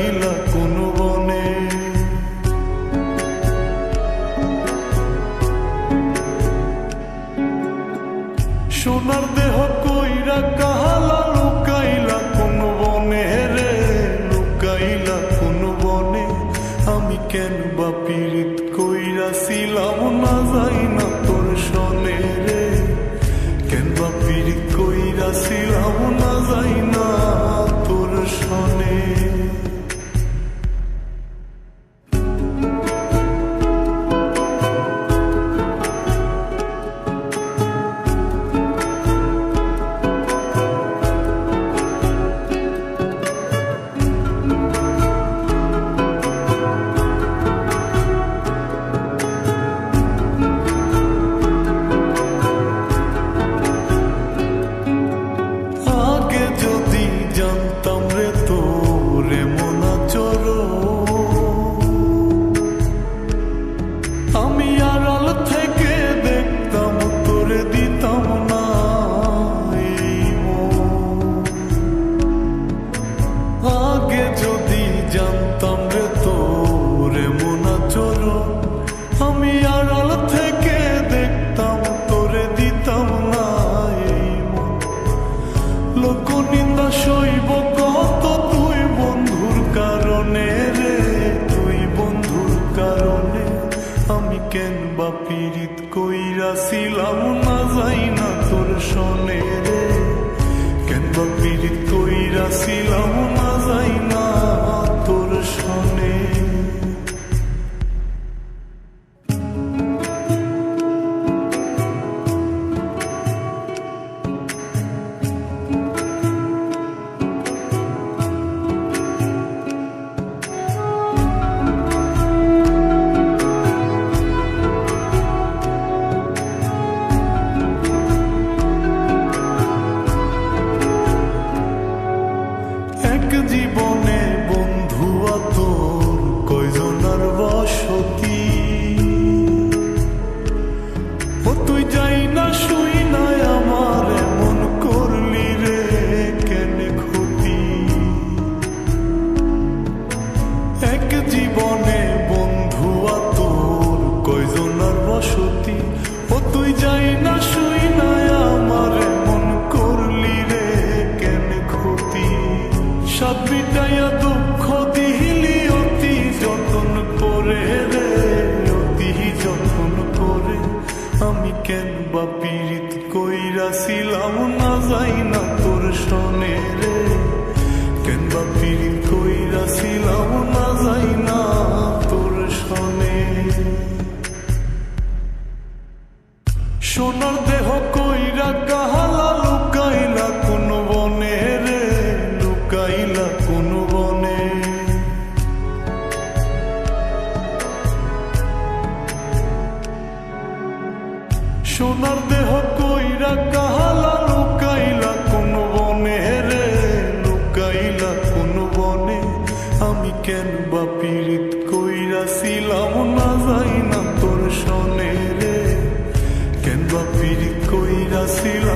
লুকাইলা কোন বনে। সোনার দেহ কইরা কাহালা লুকাইলা কোন বনে রে, লুকাইলা কোন বনে। আমি কেন বা পীড়িত কইরাছিলাম না যাই না তোর সনে রে, কেন বা পীড়িত কইরাছিলাম না যাই না তোর সনে। আমি আড়াল থেকে দেখতাম তোরে দিতাম না এই মন। লোক নিন্দা সইব কত তুই বন্ধুর কারণে রে, তুই বন্ধুর কারণে। আমি কেন বা পীড়িত কইরাছিলাম না যাই না তোর সনে রে, কেন বা পীড়িত কইরাছিলাম না যাই না তোর সনে। জীবনে বন্ধু তোর কয়জনার বসতি, ও তুই যাই না শুই না আমার এমন করলি রে কেন ক্ষতি। এক জীবনে বন্ধু তোর কয়জনার বসতি, ও তুই যাই না শুই না আমার এমন করলি রে কেন ক্ষতি। সাত বিটাইয়া দুঃখ দিলি অতি যতন করে রে, অতি যতন করে। আমি কেন বা পীড়িত কইরাছিলাম না যাই না তোর সনে রে, কেন বা পীড়িত কইরাছিলাম না যাই না তোর সনে। সোনার দেহ কইরা কাহালা লুকাইলা কোন বনে রে, লুকাইলা কোন বনে। সোনার দেহ কইরা কাহালা লুকাইলা কোন বনে রে, লুকাইলা কোন বনে। আমি কেন বা পীড়িত কইরাছিলাম না যাই না তোর সনে রে, কেন বা পীড়িত কইরাছিলাম